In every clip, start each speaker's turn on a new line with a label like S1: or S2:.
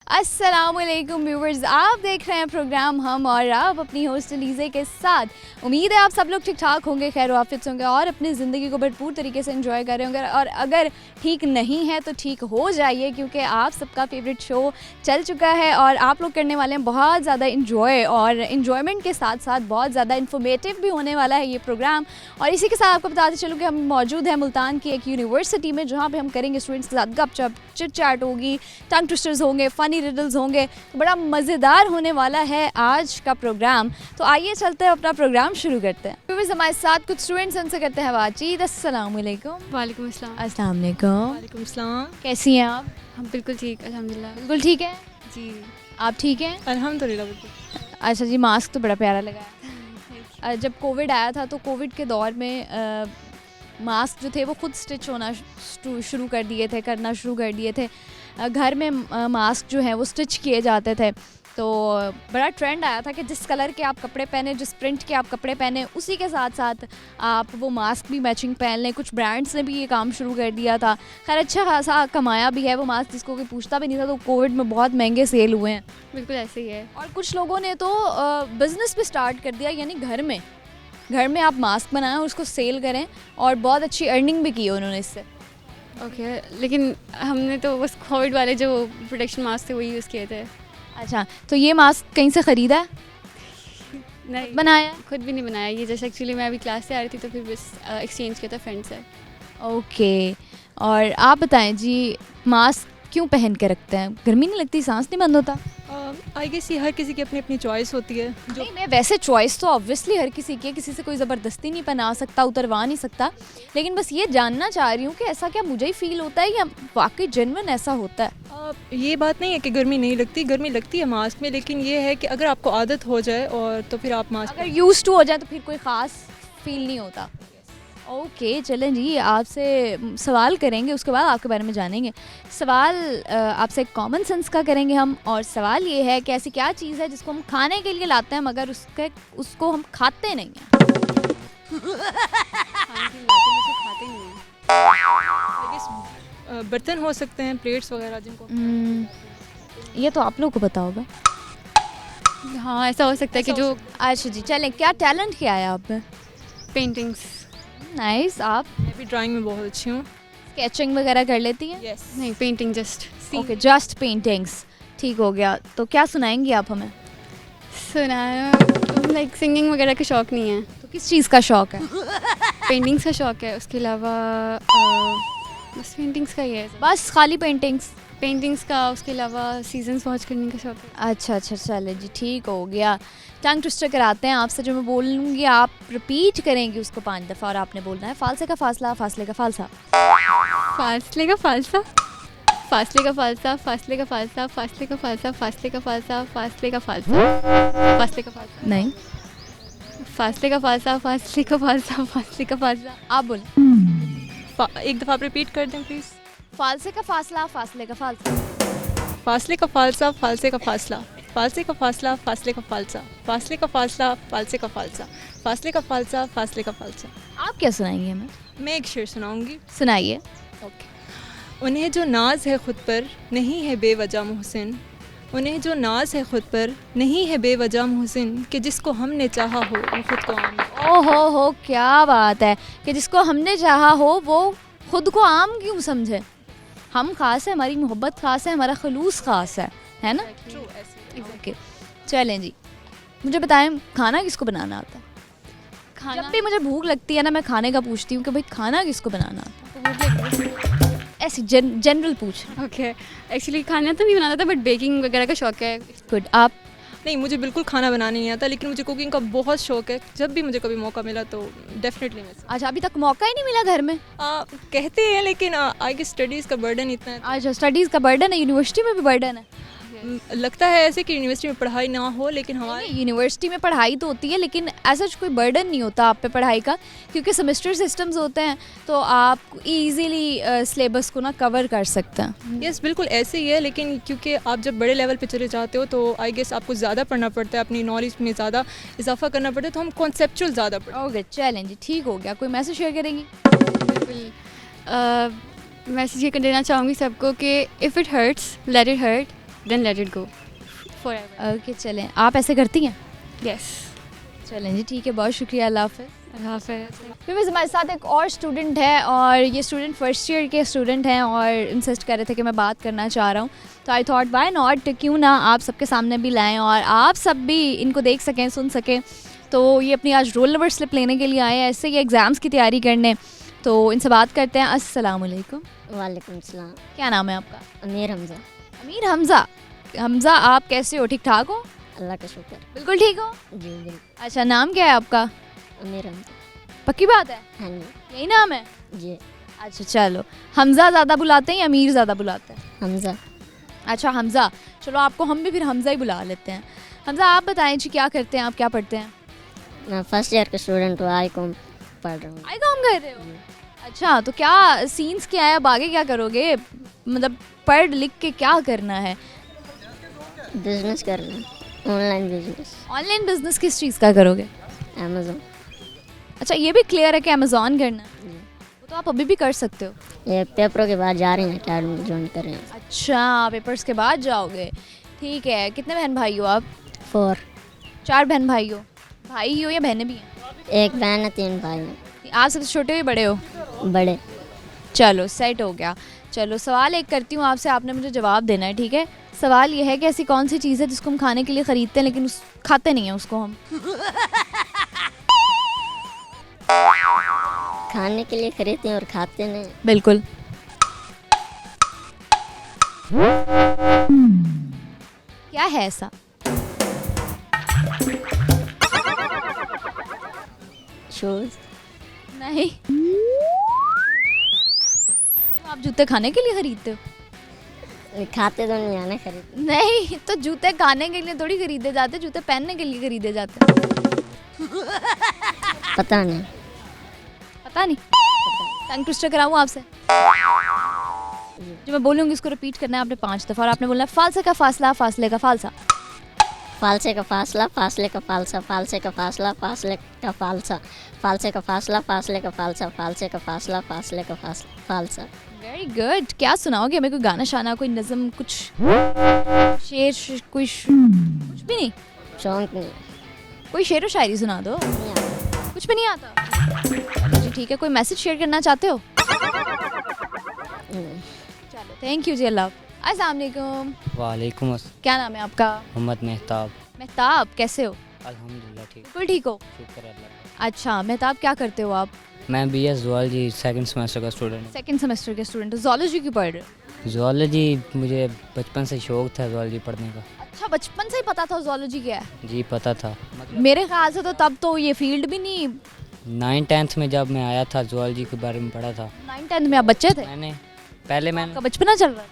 S1: अस्सलामुअलैकुम व्यूवर्स, आप देख रहे हैं प्रोग्राम हम और आप अपनी होस्ट लीज़े के साथ। उम्मीद है आप सब लोग ठीक ठाक होंगे, खैर वाफियत होंगे और अपनी ज़िंदगी को भरपूर तरीके से एंजॉय कर रहे होंगे। और अगर ठीक नहीं है तो ठीक हो जाइए, क्योंकि आप सबका फेवरेट शो चल चुका है और आप लोग करने वाले हैं बहुत ज़्यादा इंजॉय, और इन्जॉयमेंट के साथ साथ बहुत ज़्यादा इन्फॉर्मेटिव भी होने वाला है ये प्रोग्राम। और इसी के साथ आपको बताते चलूँ कि हम मौजूद हैं मुल्तान की एक यूनिवर्सिटी में, जहाँ पर हम करेंगे स्टूडेंट्स के साथ गपशप, चिट चैट होगी, टंग ट्विस्टर्स होंगे, फ़नी रिडल्स होंगे। तो बड़ा मज़ेदार होने वाला है आज का प्रोग्राम। तो आइए चलते हैं, अपना प्रोग्राम शुरू करते हैं। फिर हमारे साथ कुछ स्टूडेंट्स, उनसे करते हैं बातचीत। अस्सलाम वालेकुम।
S2: वालेकुम अस्सलाम।
S1: अस्सलाम वालेकुम।
S2: वालेकुम अस्सलाम।
S1: कैसी हैं आप?
S2: हम बिल्कुल ठीक, अल्हम्दुलिल्लाह।
S1: बिल्कुल ठीक है
S2: जी
S1: आप ठीक हैं?
S2: अल्हम्दुलिल्लाह बिल्कुल।
S1: अच्छा जी, मास्क तो बड़ा प्यारा लगा है। जब कोविड आया था तो कोविड के दौर में मास्क जो थे वो खुद स्टिच होना शुरू कर दिए थे, करना शुरू कर दिए थे। घर में मास्क जो है वो स्टिच किए जाते थे। तो बड़ा ट्रेंड आया था कि जिस कलर के आप कपड़े पहने, जिस प्रिंट के आप कपड़े पहने, उसी के साथ साथ आप वो मास्क भी मैचिंग पहन लें। कुछ ब्रांड्स ने भी ये काम शुरू कर दिया था। खैर अच्छा खासा कमाया भी है वो मास्क, जिसको कोई पूछता भी नहीं था। तो कोविड में बहुत महंगे सेल हुए हैं।
S2: बिल्कुल ऐसे ही है।
S1: और कुछ लोगों ने तो बिज़नेस भी स्टार्ट कर दिया, यानी घर में आप मास्क बनाएं और उसको सेल करें, और बहुत अच्छी अर्निंग भी की है उन्होंने इससे।
S2: ओके, लेकिन हमने तो बस कोविड वाले जो प्रोटेक्शन मास्क थे वही यूज़ किए थे।
S1: अच्छा, तो ये मास्क कहीं से ख़रीदा है?
S2: नहीं,
S1: बनाया?
S2: खुद भी नहीं बनाया ये। जैसे एक्चुअली मैं अभी क्लास से आ रही थी तो फिर बस एक्सचेंज किया था फ्रेंड से।
S1: ओके, और आप बताएं जी, मास्क क्यों पहन के रखते हैं? गर्मी नहीं लगती, सांस नहीं बंद होता?
S3: आई गेस ये हर किसी की अपनी अपनी चॉइस होती है। जो
S1: नहीं, मैं वैसे चॉइस तो ऑब्वियसली हर किसी की है, किसी से कोई ज़बरदस्ती नहीं पहना सकता, उतरवा नहीं सकता। लेकिन बस ये जानना चाह रही हूँ कि ऐसा क्या मुझे ही फील होता है या वाकई जेन्युइन ऐसा होता है?
S3: ये बात नहीं है कि गर्मी नहीं लगती, गर्मी लगती है मास्क में, लेकिन ये है कि अगर आपको आदत हो जाए और तो फिर आप मास्क
S1: अगर यूज्ड टू हो जाए तो फिर कोई ख़ास फील नहीं होता। ओके, चलें जी, आपसे सवाल करेंगे, उसके बाद आपके बारे में जानेंगे। सवाल आपसे कॉमन सेंस का करेंगे हम, और सवाल ये है कि ऐसी क्या चीज़ है जिसको हम खाने के लिए लाते हैं मगर उसको हम खाते नहीं हैं?
S2: खाते नहीं हैं।
S3: आई गेस बर्तन हो सकते हैं, प्लेट्स वगैरह जिनको
S1: ये तो आप लोग को पता होगा।
S2: हाँ, ऐसा हो सकता है कि जो
S1: अच्छा जी, चलें, क्या टैलेंट क्या है आप में?
S2: पेंटिंग्स।
S1: नाइस। आप
S3: मैं भी ड्राइंग में बहुत अच्छी हूँ।
S1: स्केचिंग वगैरह कर लेती हैं?
S3: यस।
S2: नहीं, painting just.
S1: Okay, just paintings, ठीक हो गया। तो क्या सुनाएंगी आप हमें?
S2: सुनाया लाइक सिंगिंग वगैरह का शौक़ नहीं है।
S1: तो किस चीज़ का शौक़ है?
S2: पेंटिंग्स का शौक़ है, उसके अलावा बस पेंटिंग्स का ही है।
S1: बस खाली पेंटिंग्स?
S2: पेंटिंग्स का, उसके अलावा सीजन्स वॉच करने का शौक़ है।
S1: अच्छा अच्छा, चले जी, ठीक हो गया। टंग ट्विस्टर कराते हैं आपसे। जो मैं बोलूँगी आप रिपीट करेंगी उसको 5 दफ़ा, और आपने बोलना है फालसे का फासला, फासले का फालसा।
S2: फासले का फालसा, फासले का फालसा, फासले का फालसा, फासले का फालसा, फासले का फालसा, फासले का फालसा, फासले का फालसा।
S1: नहीं,
S2: फासले का फालसा, फासले का फालसा, फासले का फालसा।
S1: आप बोल।
S3: एक दफ़ा आप रिपीट कर दें प्लीज़।
S1: फालसे का फासला, फासले का फालसा।
S3: फासले का फालसा, फालसे का फासला, फासले का फासला, फासले का फालसा, फासले का फासला, फालसे का फालसा, फासले का फालसा, फासले का फालसा।
S1: आप क्या सुनाएंगे हमें?
S3: मैं एक शेर सुनाऊंगी।
S1: सुनाइए।
S3: ओके। उन्हें जो नाज है खुद पर नहीं है बेवजह मोहसिन, उन्हें जो नाज है खुद पर नहीं है बेवजह मोहसिन, कि जिसको हमने चाहा हो वो खुद को आम।
S1: ओ हो, क्या बात है कि जिसको हमने चाहा हो वो खुद को आम क्यों समझे? हम ख़ास है, हमारी मोहब्बत ख़ास है, हमारा खलूस ख़ास है ना? ओके, चलें जी, मुझे बताएं, खाना किसको बनाना आता है?
S2: खाना
S1: जब भी मुझे भूख लगती है ना, मैं खाने का पूछती हूँ कि भाई खाना किसको बनाना आता है? ऐसी जनरल पूछ।
S2: ओके, एक्चुअली खाना तो नहीं बनाता था, बट बेकिंग वगैरह का शौक़ है।
S1: गुड। आप?
S3: नहीं, मुझे बिल्कुल खाना बनाना नहीं आता, लेकिन मुझे कुकिंग का बहुत शौक है। जब भी मुझे कभी मौका मिला तो डेफिनेटली मैं
S1: अच्छा, अभी तक मौका ही नहीं मिला घर में?
S3: कहते हैं, लेकिन आगे स्टडीज़ का बर्डन इतना है।
S1: अच्छा, स्टडीज़ का बर्डन है, यूनिवर्सिटी में भी बर्डन है?
S3: लगता है ऐसे कि यूनिवर्सिटी में पढ़ाई ना हो, लेकिन हमारे
S1: यूनिवर्सिटी में पढ़ाई तो होती है, लेकिन ऐसा कोई बर्डन नहीं होता आप पे पढ़ाई का, क्योंकि सेमेस्टर सिस्टम्स होते हैं, तो आप इजीली सिलेबस को ना कवर कर सकते हैं।
S3: यस, बिल्कुल ऐसे ही है, लेकिन क्योंकि आप जब बड़े लेवल पे चले जाते हो तो आई गेस आपको ज़्यादा पढ़ना पड़ता है, अपनी नॉलेज में ज़्यादा इजाफा करना पड़ता है, तो हम कॉन्सेप्चुअल ज़्यादा पढ़ते हैं।
S1: ओके, चलें जी, ठीक हो गया। कोई मैसेज शेयर करेंगी?
S2: बिल्कुल। मैसेज ये कर देना चाहूँगी सबको कि if it hurts let it hurt, then let it go forever.
S1: Okay चलें, आप ऐसे करती हैं?
S2: यस।
S1: चलें जी, ठीक है, बहुत शुक्रिया, अल्लाह हाफ़िज़।
S2: अल्लाह हाफ़िज़।
S1: फिर हमारे साथ एक और स्टूडेंट है और ये स्टूडेंट फर्स्ट ईयर के स्टूडेंट हैं और इंसिस्ट कर रहे थे कि मैं बात करना चाह रहा हूँ, तो आई थॉट वाई नॉट, क्यों ना आप सबके सामने भी लाएं और आप सब भी इनको देख सकें, सुन सकें। तो ये अपनी आज रोल नंबर स्लिप लेने के लिए आए हैं, ऐसे ये एग्ज़ाम्स की तैयारी करने। तो इनसे बात करते हैं। अस्सलाम वालेकुम।
S4: वालेकुम सलाम।
S1: क्या नाम है आपका?
S4: अमीर हमज़ा।
S1: अमीर हमज़ा। हमज़ा, आप कैसे हो? ठीक ठाक हो?
S4: अल्लाह का शुक्र।
S1: बिल्कुल ठीक हो?
S4: जी बिल्कुल।
S1: अच्छा, नाम क्या है आपका?
S4: अमीर हमज़ा।
S1: पक्की बात है?
S4: हाँ जी।
S1: यही नाम है?
S4: जी।
S1: अच्छा चलो, हमज़ा ज़्यादा बुलाते हैं या अमीर ज़्यादा बुलाते हैं?
S4: हमज़ा।
S1: अच्छा हमज़ा, चलो आपको हम भी फिर हमज़ा ही बुला लेते हैं। हमज़ा, आप बताएं जी, क्या करते हैं आप, क्या पढ़ते हैं?
S4: मैं फर्स्ट ईयर का स्टूडेंट हूँ, आई कॉम पढ़ रहा हूँ।
S1: आई काम कर रहे हो? अच्छा, तो क्या सीन्स क्या है, अब आगे क्या करोगे? मतलब पढ़ लिख के क्या करना है?
S4: बिजनेस करना है, ऑनलाइन बिजनेस।
S1: ऑनलाइन बिजनेस किस चीज़ का करोगे?
S4: अमेज़ोन।
S1: अच्छा, ये भी क्लियर है कि अमेज़ॉन करना है? वो तो आप अभी भी कर सकते हो।
S4: ये पेपरों के बाद जा रहे हैं, अकेडमी ज्वाइन कर रहे हैं।
S1: अच्छा, पेपर्स के बाद जाओगे, ठीक है। कितने बहन भाई हो आप?
S4: 4।
S1: 4 बहन भाई हो? भाई हो या बहनें भी हैं?
S4: एक बहन है, 3 भाई हैं।
S1: आप सबसे छोटे हो या बड़े हो?
S4: बड़े।
S1: चलो सेट हो गया। चलो सवाल एक करती हूँ आपसे, आपने मुझे जवाब देना है, ठीक है? सवाल ये है कि ऐसी कौन सी चीज़ है जिसको हम खाने के लिए ख़रीदते हैं लेकिन खाते नहीं हैं उसको हम?
S4: खाने के लिए खरीदते हैं और खाते नहीं।
S1: बिल्कुल। क्या है ऐसा?
S4: शूज़।
S1: नहीं। आप जूते खाने के लिए खरीदते हो?
S4: खाते तो नहीं आना, खरीदते।
S1: नहीं, तो जूते खाने के लिए थोड़ी खरीदे जाते, जूते पहनने के लिए खरीदे जाते हैं।
S4: पता नहीं।
S1: पता नहीं। टंग ट्विस्टर कराऊँ आपसे? जो मैं बोलूँगी उसको रिपीट करना है आपने 5 दफ़ा और आपने बोलना है फालसे का फासला, फासले का फालसा।
S4: फालसे का फासला, फासले का फालसा, फालसे का फासला, फासले का फालसा, फालसे का फासला, फासले का फालसा, फालसे का फासला, फासले का फालसा।
S1: Very good. क्या सुनाओगे हमें? कोई गाना शाना, कोई नज़म, कुछ शेर, कुछ भी नहीं?
S4: शौक नहीं।
S1: कोई शेर व शायरी सुना दो।
S4: नहीं आता।
S1: कुछ भी नहीं आता? जी ठीक है, कोई मैसेज शेयर करना चाहते हो?
S4: नहीं।
S1: चलो, थैंक यू जी, अल्लाह। अस्सलाम वालेकुम।
S5: वालेकुम अस्सलाम।
S1: क्या नाम है आपका?
S5: मोहम्मद मेहताब।
S1: मेहताब, कैसे हो?
S5: अल्हम्दुलिल्लाह ठीक।
S1: बिल्कुल ठीक हो?
S5: शुक्र अल्लाह
S1: अच्छा मेहताब, क्या करते हो आप?
S5: का। मैं बीएस ज़ूलॉजी सेकंड सेमेस्टर का स्टूडेंट हूँ।
S1: सेकंड सेमेस्टर के स्टूडेंट हो? ज़ूलॉजी की पढ़ रहे हो?
S5: ज़ूलॉजी मुझे बचपन से शौक था ज़ूलॉजी पढ़ने का।
S1: अच्छा, बचपन से ही पता था ज़ूलॉजी क्या है?
S5: जी पता था।
S1: मेरे ख्याल से तो तब तो ये फील्ड भी नहीं।
S5: 9th-10th में जब मैं आया था ज़ूलॉजी के बारे में पढ़ा था।
S1: 9th-10th में आप बच्चे थे?
S5: मैंने
S1: आपका बचपना चल रहा है?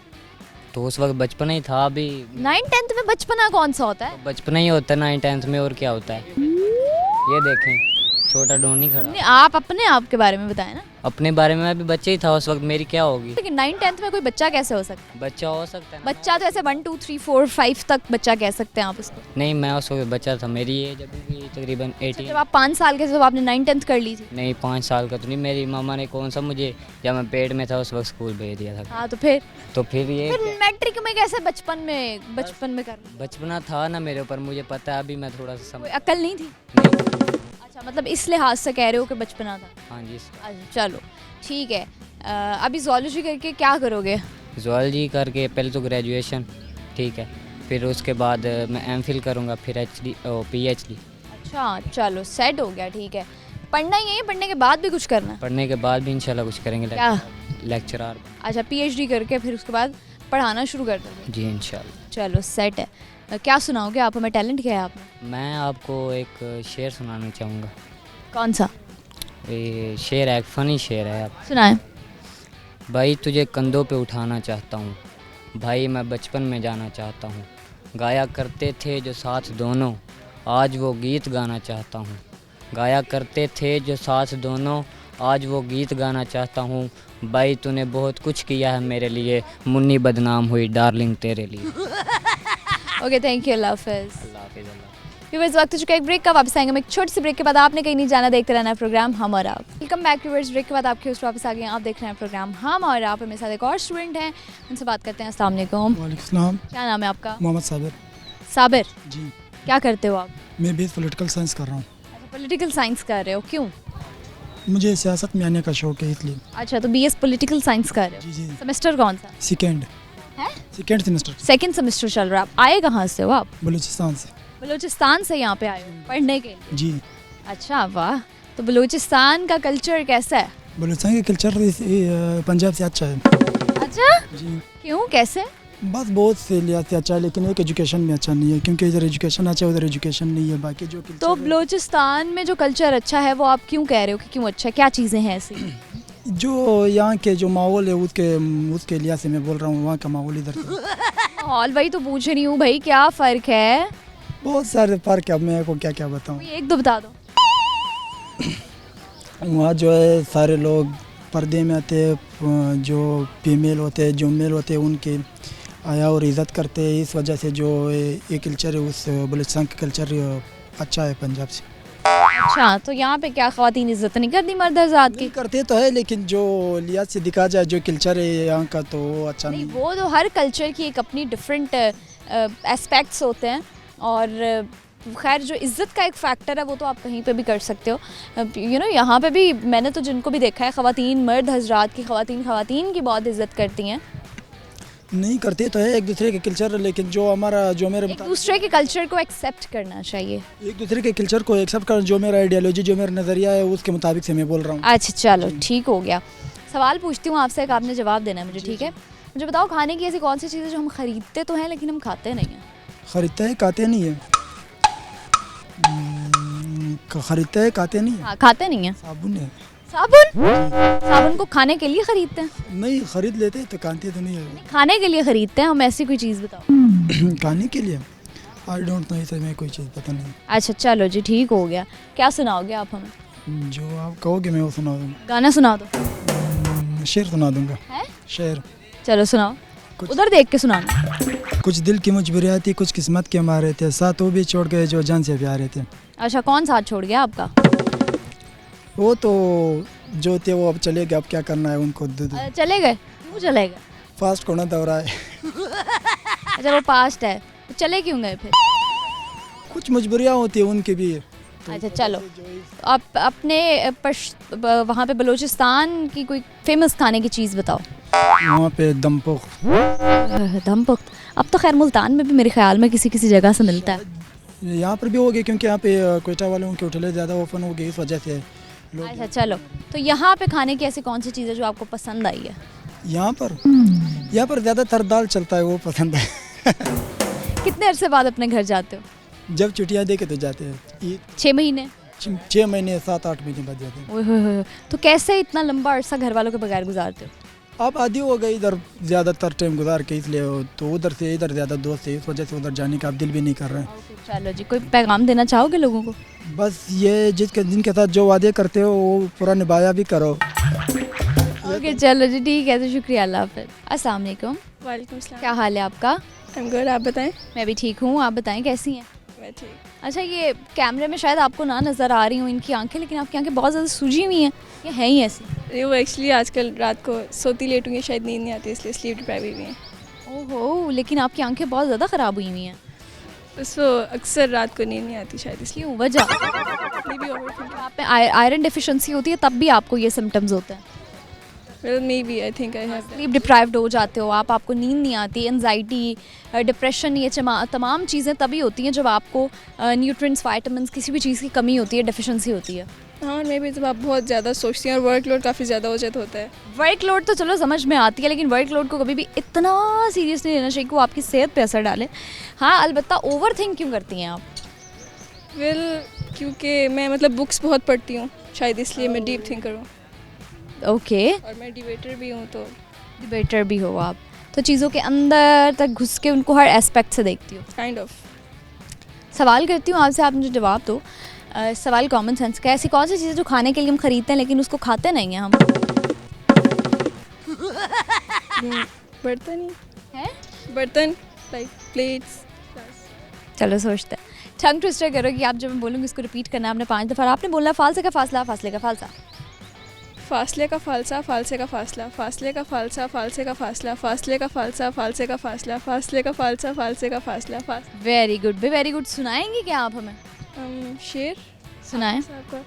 S5: तो उस वक्त बचपना ही था। अभी
S1: 9th-10th में बचपना कौन सा होता है?
S5: बचपना ही होता है 9th-10th में, और क्या होता है। ये देखें छोटा डोनी खड़ा।
S1: नहीं, आप अपने आप के बारे में बताएं ना।
S5: अपने बारे में मैं भी बच्चे ही था उस वक्त, मेरी क्या होगी।
S1: लेकिन 9th-10th में कोई बच्चा कैसे हो सकता है?
S5: बच्चा हो सकता है ना।
S1: बच्चा तो ऐसे 1 2 3 4 5 तक बच्चा कह सकते हैं आप उसको।
S5: नहीं, मैं उस वक्त बच्चा था। मेरी एज अभी भी तकरीबन 18।
S1: जब आप 5 साल के थे तो आपने 9th-10th कर ली थी?
S5: नहीं, 5 साल का तो नहीं। मेरी मामा ने कौन सा मुझे, जब मैं पेट में था उस वक्त स्कूल भेज दिया था।
S1: हाँ, तो फिर
S5: ये
S1: मैट्रिक में कैसे बचपन में कर ली?
S5: बचपना था ना मेरे ऊपर, मुझे पता है। अभी मैं थोड़ा सा
S1: कोई
S5: समझ।
S1: अकल नहीं थी? अच्छा, मतलब इस लिहाज से कह रहे हो कि बचपना था।
S5: हाँ जी।
S1: अच्छा चलो ठीक है। अभी ज़ूलॉजी करके क्या करोगे?
S5: ज़ूलॉजी करके पहले तो ग्रेजुएशन, ठीक है, फिर उसके बाद मैं एमफिल करूँगा, फिर पीएचडी।
S1: अच्छा चलो, सेट हो गया, ठीक है। पढ़ना ही है, पढ़ने के बाद भी कुछ करना है?
S5: पढ़ने के बाद भी इंशाल्लाह कुछ करेंगे।
S1: क्या?
S5: लेक्चरर।
S1: अच्छा, पीएचडी करके फिर उसके बाद पढ़ाना शुरू कर दोगे?
S5: जी इंशाल्लाह।
S1: चलो सेट है। क्या सुनाओगे आप हमें? टैलेंट क्या है आप में?
S5: मैं आपको एक शेर सुनाना चाहूँगा।
S1: कौन सा?
S5: ये शेर है, एक फ़नी शेर है। आप
S1: सुनाएं।
S5: भाई तुझे कंधों पे उठाना चाहता हूँ, भाई मैं बचपन में जाना चाहता हूँ। गाया करते थे जो साथ दोनों, आज वो गीत गाना चाहता हूँ। गाया करते थे जो साथ दोनों, आज वो गीत गाना चाहता हूँ। भाई तूने बहुत कुछ किया है मेरे लिए, मुन्नी बदनाम हुई डार्लिंग तेरे लिए।
S1: ओके, थैंक यू, अल्लाह हाफिज़।
S5: अल्लाह हाफिज़। अल्लाह।
S1: वक्त हो चुका है एक ब्रेक का। वापस आएंगे हम एक छोटी सी ब्रेक के बाद। आपने कहीं नहीं जाना, देखते रहना है प्रोग्राम हम और आप। Welcome back viewers. ब्रेक के बाद आपके होस्ट वापस आ गए हैं। आप देख रहे हैं प्रोग्राम हम और आप, मेरे साथ एक और स्टूडेंट हैं, उनसे बात करते हैं। अस्सलाम वालेकुम।
S6: वालेकुम सलाम।
S1: क्या नाम है आपका?
S6: मोहम्मद साबिर
S1: साबिर।
S6: जी।
S1: क्या करते हो आप?
S6: मैं भी पॉलिटिकल साइंस कर रहा हूँ।
S1: अच्छा, पॉलिटिकल साइंस कर रहे हो, क्यों?
S6: मुझे सियासत में आने का शौक है इसलिए।
S1: अच्छा, तो बीएस पॉलिटिकल साइंस कर रहे हो।
S6: जी जी।
S1: सेमेस्टर कौन सा
S6: सेकेंड
S1: है?
S6: Second semester.
S1: सेकंड सेमेस्टर चल रहा है। आप आए कहाँ से हो आप?
S6: बलूचिस्तान से।
S1: बलूचिस्तान से यहाँ पे आए हो पढ़ने के लिए?
S6: जी।
S1: अच्छा, वाह। तो बलूचिस्तान का कल्चर कैसा है?
S6: बलूचिस्तान का कल्चर पंजाब से अच्छा है।
S1: अच्छा,
S6: जी।
S1: क्यों, कैसे?
S6: बस बहुत से लिहाज से अच्छा है, लेकिन एक एजुकेशन में अच्छा नहीं है, क्योंकि इधर एजुकेशन अच्छा है उधर एजुकेशन नहीं है। बाकी जो
S1: तो बलूचिस्तान में जो कल्चर अच्छा है वो आप क्यों कह रहे हो कि क्यों अच्छा है? क्या चीज़ें हैं ऐसी?
S6: जो यहाँ के जो माहौल है उसके लिहाज से मैं बोल रहा हूँ, वहाँ का माहौल इधर का।
S1: माहौल वही तो पूछ रही हूँ भाई, क्या फ़र्क है?
S6: बहुत सारे फ़र्क है, अब मैं को क्या क्या बताऊँ।
S1: कोई एक दो बता दो।
S6: वहाँ जो है सारे लोग पर्दे में आते हैं, जो फीमेल होते हैं जो मेल होते हैं उनके आया और इज़्ज़त करते हैं। इस वजह से जो ये कल्चर है उस बलूचिस्तान का कल्चर अच्छा है पंजाब से।
S1: अच्छा, तो यहाँ पे क्या ख़वातीन इज़्ज़त नहीं करती मर्द हज़रात की?
S6: नहीं करते तो है, लेकिन जो लिहाज से दिखा जाए जो कल्चर है यहाँ का तो वो अच्छा
S1: नहीं,
S6: नहीं।
S1: वो तो हर कल्चर की एक अपनी डिफरेंट एस्पेक्ट्स होते हैं। और खैर, जो इज़्ज़त का एक फैक्टर है वो तो आप कहीं पे भी कर सकते हो। यहाँ पे भी मैंने तो जिनको भी देखा है, ख़वातीन मर्द हज़रात की, ख़वातीन की बहुत इज़्ज़त करती हैं।
S6: नहीं करते तो है एक दूसरे के कल्चर, लेकिन जो मेरे
S1: एक दूसरे के कल्चर को एक्सेप्ट करना चाहिए।
S6: एक दूसरे के कल्चर को एक्सेप्ट कर, जो मेरा आइडियोलॉजी जो मेरा नज़रिया है उसके मुताबिक से मैं बोल रहा हूँ।
S1: अच्छा, चलो ठीक हो गया। सवाल पूछती हूँ आपसे, एक आपने जवाब देना है मुझे, ठीक है? मुझे बताओ, खाने की ऐसी कौन सी चीज़ है जो हम खरीदते तो हैं लेकिन हम खाते नहीं हैं?
S6: खरीदते हैं खाते नहीं है। खरीदते हैं खाते नहीं है।
S1: हाँ, खाते नहीं हैं।
S6: साबुन है।
S1: साबुन को खाने के लिए खरीदते हैं?
S6: नहीं, खरीद लेते हैं तो खाते तो नहीं है।
S1: खाने के लिए खरीदते हैं हम, ऐसी कोई चीज़ बताओ।
S6: खाने के लिए आई डोंट नो, इसे मैं कोई चीज़ पता नहीं।
S1: अच्छा, चलो जी, ठीक हो गया। क्या सुनाओगे आप हमें?
S6: जो आप कहोगे मैं वो सुना दूँगा।
S1: गाना सुना दो।
S6: शेर सुना दूँगा।
S1: है?
S6: शेर।
S1: चलो सुनाओ।
S6: कुछ-
S1: उधर देख के सुनाना।
S6: कुछ दिल की मजबूरियाँ थी, कुछ किस्मत के मारे थे, साथ वो भी छोड़ गए जो जान से प्यारे थे।
S1: अच्छा, कौन साथ छोड़ गया आपका?
S6: वो तो जो थे वो अब चले गए, अब क्या करना है उनको।
S1: चले गए? क्यों चले गए?
S6: फास्ट कोना दौरा है।
S1: अच्छा, वो पास्ट है, तो चले क्यों गए फिर?
S6: कुछ मजबूरियाँ होती है उनकी भी।
S1: अच्छा, चलो। आप अपने वहाँ पे बलूचिस्तान की कोई फेमस खाने की चीज़ बताओ।
S6: वहाँ पे दमपुख।
S1: दमपुख्त, अब तो खैर मुल्तान में भी मेरे ख्याल में किसी किसी जगह से मिलता है।
S6: यहाँ पर भी हो गए, क्योंकि यहाँ पे कोयटा वालों के होटलें ज़्यादा ओपन हो गई, इस वजह से लोग।
S1: अच्छा, चलो। तो यहाँ पे खाने की ऐसी कौन सी चीज़ है जो आपको पसंद आई है?
S6: यहाँ पर ज़्यादातर दाल चलता है, वो पसंद है।
S1: कितने अरसे बाद अपने घर जाते हो?
S6: जब छुट्टियाँ दे के तो जाते हैं।
S1: 6 महीने?
S6: 6 महीने 7-8 महीने बाद जाते हैं।
S1: ओए होए होए, तो कैसे इतना लंबा अरसा घर वालों के बगैर गुजारते हो?
S6: अब आदि हो गई इधर ज़्यादातर टाइम गुजार के, इसलिए तो उधर से इधर ज़्यादा दोस्त है, इस वजह से उधर जाने का अब दिल भी नहीं कर रहे हैं।
S1: चलो जी, कोई पैगाम देना चाहोगे लोगों को?
S6: बस ये जिनके साथ जो वादे करते हो वो पूरा निभाया भी करो।
S1: ओके, चलो जी, ठीक है, तो शुक्रिया, अल्लाह हाफ़िज़। अस्सलाम वालेकुम।
S7: वालेकुम सलाम।
S1: क्या हाल है आपका?
S7: आई एम गुड, आप बताएं।
S1: मैं भी ठीक हूँ, आप बताएं कैसी हैं?
S7: मैं ठीक।
S1: अच्छा, ये कैमरे में शायद आपको ना नज़र आ रही हूँ इनकी आंखें, लेकिन आपकी आंखें बहुत ज़्यादा सूजी हुई हैं, ये है ही ऐसी?
S7: अरे वो एक्चुअली आजकल रात को सोती लेट हुई, शायद नींद नहीं आती, इसलिए स्लीप डिप्राइव हुई हैं।
S1: ओहो, लेकिन आपकी आंखें बहुत ज़्यादा ख़राब हुई हुई हैं।
S7: उसको अक्सर रात को नींद नहीं आती, शायद इसलिए।
S1: क्यों, वजह?
S7: May be overthinking.
S1: आप में आयरन डिफिशिएंसी होती है, तब भी आपको ये सिम्टम्स होते हैं?
S7: Well may be, I think I have.
S1: Sleep deprived हो जाते हो आप, आपको नींद नहीं आती, एंजाइटी, डिप्रेशन, ये तमाम चीज़ें तभी होती हैं जब आपको न्यूट्रिएंट्स, विटामिन्स, किसी भी चीज़ की कमी होती है, डेफिशिएंसी होती है।
S7: हाँ, और मे बी जब आप बहुत ज़्यादा सोचती हैं और वर्कलोड काफ़ी ज़्यादा हो जाता होता है।
S1: वर्कलोड तो चलो समझ में आती है, लेकिन वर्कलोड को कभी भी इतना सीरियस नहीं लेना चाहिए कि वो आपकी सेहत पे असर डाले। हाँ, अलबत्ता ओवर थिंक क्यों करती हैं आप?
S7: वेल क्योंकि मैं मतलब बुक्स बहुत पढ़ती हूँ, शायद इसलिए मैं डीप थिंकर हूँ।
S1: ओके,
S7: और मैं डिबेटर भी हूँ, तो
S1: डिबेटर भी हो आप, तो चीज़ों के अंदर तक घुस के उनको हर एस्पेक्ट से देखती हो।
S7: Kind of.
S1: सवाल करती हूँ आपसे, आप मुझे जवाब दो। सवाल कॉमन सेंस का, ऐसी कौन सी चीज़ है जो खाने के लिए हम खरीदते हैं लेकिन उसको खाते नहीं हैं हम?
S7: बर्तन ही
S1: हैं?
S7: बर्तन, लाइक प्लेट्स।
S1: चलो सोचते हैं। टंग ट्विस्टर करो कि आप जब मैं बोलूँगी इसको रिपीट करना है आपने 5 दफ़ा। आपने बोलना फालसे का फासला, फासले का फालसा।
S7: फासले का फालसा, फालसे का फासला, फासले का फालसा, फालसे का फासला, फासले का फालसा, फालसे का फासला, फासले का फालसा, फालसे का फासला,
S1: वेरी गुड, वेरी गुड। सुनाएंगे क्या आप हमें?
S7: शेर
S1: सुनाएं।
S7: साहब का।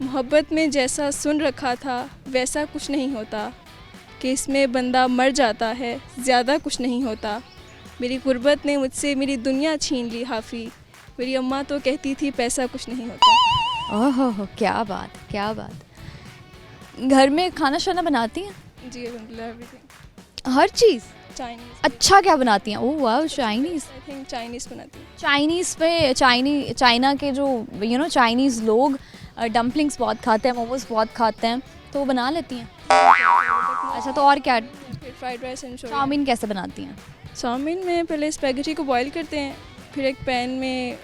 S7: मोहब्बत में जैसा सुन रखा था वैसा कुछ नहीं होता, कि इसमें बंदा मर जाता है ज़्यादा कुछ नहीं होता। मेरी गुर्बत ने मुझसे मेरी दुनिया छीन ली हाफ़ी, मेरी अम्मा तो कहती थी पैसा कुछ नहीं होता।
S1: ओहो, क्या बात, क्या बात। घर में खाना शाना बनाती हैं?
S7: जी अलहमदिल्ला, एवरीथिंग।
S1: हर चीज़?
S7: चाइनीज़।
S1: अच्छा क्या बनाती हैं? ओह वाह, चाइनीज़।
S7: आई थिंक चाइनीज़ बनाती हूँ।
S1: चाइनीज़ पे चाइना के जो चाइनीज़ लोग डम्पलिंग्स बहुत खाते हैं, मोमोज बहुत खाते हैं, तो वो बना लेती हैं। अच्छा, तो और क्या?
S7: फिर फ्राइड राइस एंड
S1: चाउमीन कैसे बनाती हैं?
S7: चाउमीन में पहले स्पैगेटी को बॉईल करते हैं, फिर एक पैन में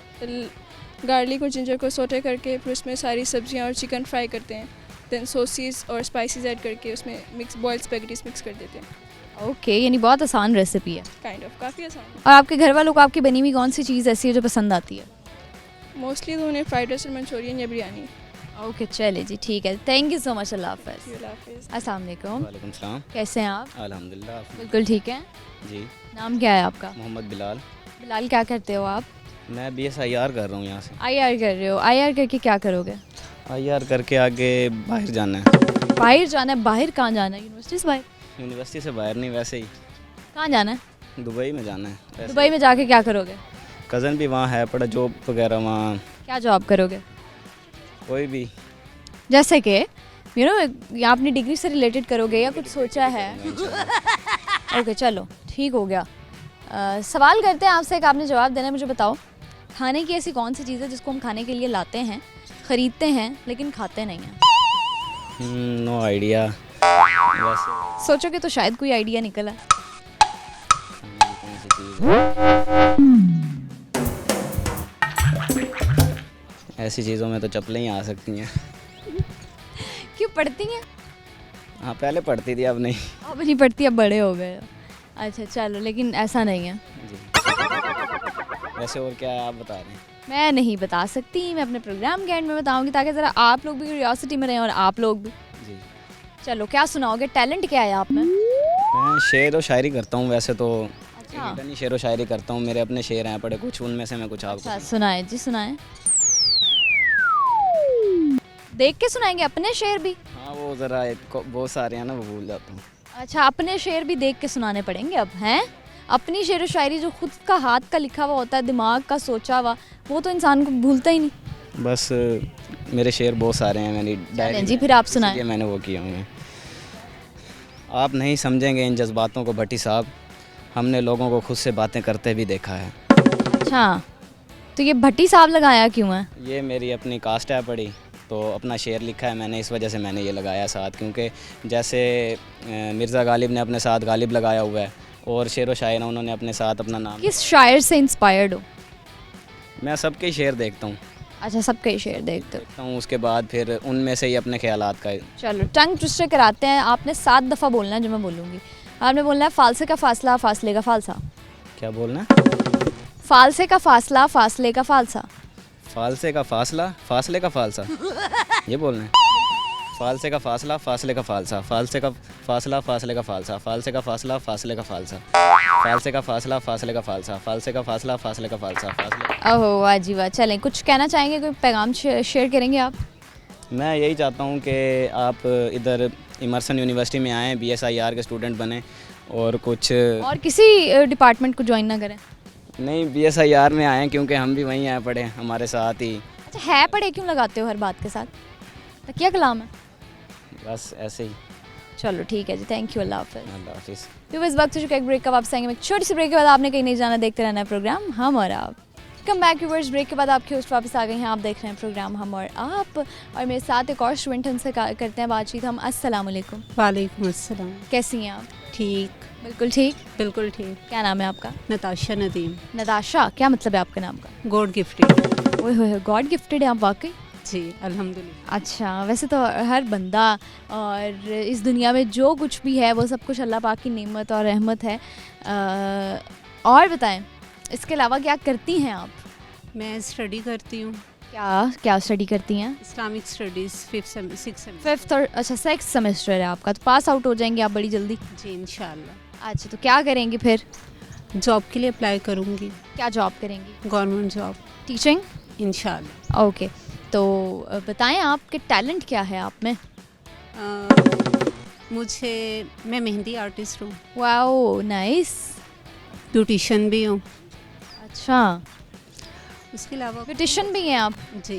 S7: गार्लिक और जिंजर को सोटे करके फिर उसमें सारी सब्जियां और चिकन फ्राई करते हैं, देन सोसेस और स्पाइसेस ऐड करके उसमें बॉइल्ड स्पैगेटीज मिक्स कर देते हैं।
S1: ओके, यानी बहुत आसान रेसिपी है।
S7: काइंड ऑफ, काफ़ी आसान है।
S1: और आपके घर वालों को आपकी बनी हुई कौन सी चीज़ ऐसी है जो पसंद आती है?
S7: मोस्टली तो उन्हें फ्राइड राइस और मंचूरियन या बिरयानी।
S1: ओके, चलिए जी, ठीक है। Thank you so much. अल्लाह हाफ़िज़।
S7: अल्लाह हाफिज़।
S1: अस्सलाम वालेकुम।
S8: वालेकुम सलाम।
S1: कैसे हैं आप?
S8: अल्हम्दुलिल्लाह।
S1: बिल्कुल ठीक है।
S8: जी,
S1: नाम क्या है आपका?
S8: मोहम्मद बिलाल।
S1: बिलाल, क्या करते हो आप?
S8: मैं BSIR कर रहा हूँ यहाँ से।
S1: IR कर रहे हो? IR करके क्या करोगे?
S8: IR करके आगे बाहर जाना है।
S1: बाहर जाना है? बाहर कहाँ जाना है? यूनिवर्सिटी से बाहर?
S8: यूनिवर्सिटी से बाहर नहीं, वैसे ही
S1: कहाँ जाना है?
S8: दुबई में जाना है। वैसे
S1: दुबई में जाके क्या करोगे?
S8: कज़न भी वहाँ है, पड़ा जॉब वगैरह वहाँ,
S1: क्या जॉब करोगे?
S8: कोई भी।
S1: जैसे कि या अपनी डिग्री से रिलेटेड करोगे या कुछ सोचा है? ओके, चलो ठीक हो गया। सवाल करते हैं आपसे, एक आपने जवाब देना है। मुझे बताओ, खाने की ऐसी कौन सी चीज़ है जिसको हम खाने के लिए लाते हैं, ख़रीदते हैं, लेकिन खाते नहीं हैं?
S8: No idea. वैसे
S1: सोचोगे तो शायद कोई आइडिया निकला।
S8: खाने की कौन सी चीज़ है? ऐसी चीज़ों में तो चप्पलें ही आ सकती हैं।
S1: क्यों, पढ़ती हैं?
S8: हाँ, पहले पढ़ती थी, अब नहीं।
S1: अब नहीं पढ़ती, अब बड़े हो गए हो। अच्छा चलो, लेकिन ऐसा नहीं है।
S8: जी। वैसे और क्या है, आप बता रहे हैं?
S1: मैं नहीं बता सकती, मैं अपने प्रोग्राम के एंड में बताऊंगी ताकि ज़रा आप लोग भी क्यूरियोसिटी में रहें और आप लोग भी।
S8: जी,
S1: चलो, क्या सुनाओगे? टैलेंट क्या है आप में?
S8: मैं शेर और शायरी करता हूँ वैसे तो।
S1: अच्छा।
S8: नहीं, शेर और शायरी करता हूँ, मेरे अपने शेर हैं पड़े कुछ, उनमें से मैं कुछ आपको
S1: अच्छा, सुनाए जी, सुनाए। देख के सुनाएंगे अपने शेर भी?
S8: हाँ, वो ज़रा बहुत सारे हैं ना, वो भूल जाता हूँ।
S1: अच्छा, अपने शेर भी देख के सुनाने पड़ेंगे अब, हैं? अपनी शेर व शायरी जो खुद का हाथ का लिखा हुआ होता है, दिमाग का सोचा हुआ, वो तो इंसान को भूलता ही नहीं।
S8: बस मेरे शेर बहुत सारे हैं, मैंने डायरी
S1: जी,
S8: में,
S1: फिर आप सुनाएं।
S8: इसलिए मैंने वो किया हुए हैं। आप नहीं समझेंगे इन जज्बातों को भट्टी साहब, हमने लोगों को खुद से बातें करते भी देखा है।
S1: अच्छा, तो ये भट्टी साहब लगाया क्यों है?
S8: ये मेरी अपनी कास्ट है पड़ी, तो अपना शेर लिखा है मैंने, इस वजह से मैंने ये लगाया साथ, क्योंकि जैसे मिर्ज़ा गालिब ने अपने साथ गालिब लगाया हुआ है, और शेर व शायर उन्होंने अपने साथ अपना नाम।
S1: किस शायर से इंस्पायर्ड हो?
S8: मैं सबके शेर देखता हूँ।
S1: अच्छा, सबके ही शेर देखते हो।
S8: उसके बाद फिर उनमें से ही अपने ख्यालात का।
S1: चलो, टंग ट्विस्टर कराते हैं। आपने 7 दफ़ा बोलना है जो मैं बोलूँगी। आपने बोलना है फालसे का फासला, फासले का फालसा।
S8: क्या बोलना है?
S1: फालसे का फासला, फासले का फालसा।
S8: फालसे का फासला, फासले का फालसा, ये बोलना है। फालसे का फासला, फासले का फालसा, फालसे का फासला, फासले का फालसा, फालसे का फासला, फासले का फालसा, फालसे का फासला, फासले का फालसा, फालसे का फासला, फासले का फालसा, फासले।
S1: ओहो, वाह जी वाह। चलें, कुछ कहना चाहेंगे, कोई पैगाम शेयर करेंगे आप?
S8: मैं यही चाहता हूँ कि आप इधर इमर्सन यूनिवर्सिटी में आएँ, BSIR के स्टूडेंट बने, और कुछ
S1: और किसी डिपार्टमेंट को ज्वाइन ना करें?
S8: नहीं, BSIR में आएँ, क्योंकि हम भी वहीं आए पढ़े, हमारे साथ ही।
S1: अच्छा, है पढ़े क्यों लगाते हो हर बात के साथ? तो क्या कलाम है?
S8: बस ऐसे ही।
S1: चलो ठीक है जी, थैंक यू, अल्लाह हाफ़िज़।
S8: अल्लाह हाफिज़।
S1: तो इस वक्त चुका एक ब्रेक का, वापस आएंगे। एक छोटी सी ब्रेक के बाद आपने कहीं नहीं जाना, देखते रहना है प्रोग्राम हम और आप। कम बैक व्यूअर्स, ब्रेक के बाद आपके होस्ट वापस आ गए हैं। आप देख रहे हैं प्रोग्राम हम और आप, और मेरे साथ एक और स्टूडेंट हमसे करते हैं बातचीत हम। अस्सलाम वालेकुम।
S9: वालेकुम अस्सलाम।
S1: कैसी हैं आप?
S9: ठीक,
S1: बिल्कुल ठीक।
S9: बिल्कुल ठीक।
S1: क्या नाम है आपका?
S9: नताशा नदीम।
S1: नताशा, क्या मतलब है आपके नाम का?
S9: God gifted.
S1: ओए होए, गॉड गिफ्टेड है आप वाकई?
S9: जी अल्हम्दुलिल्लाह।
S1: अच्छा, वैसे तो हर बंदा और इस दुनिया में जो कुछ भी है वो सब कुछ अल्लाह पाक की नेमत और रहमत है। और बताएं, इसके अलावा क्या करती हैं आप?
S9: मैं स्टडी करती हूँ।
S1: क्या क्या स्टडी करती हैं?
S9: इस्लामिक स्टडीज़ 6
S1: फिफ्थ और अच्छा 6th सेमेस्टर है आपका, तो पास आउट हो जाएंगे आप बड़ी जल्दी।
S9: जी इंशाल्लाह।
S1: अच्छा, तो क्या करेंगे फिर?
S9: जॉब के लिए अप्लाई करूँगी,
S1: क्या जॉब करेंगी?
S9: Government job
S1: teaching?
S9: इंशाल्लाह।
S1: ओके, तो बताएं आपके टैलेंट क्या है आप में?
S9: मैं मेहंदी आर्टिस्ट हूँ,
S1: वाओ नाइस।
S9: ब्यूटिशियन भी हूँ।
S1: अच्छा,
S9: उसके अलावा
S1: ब्यूटिशियन भी हैं आप?
S9: जी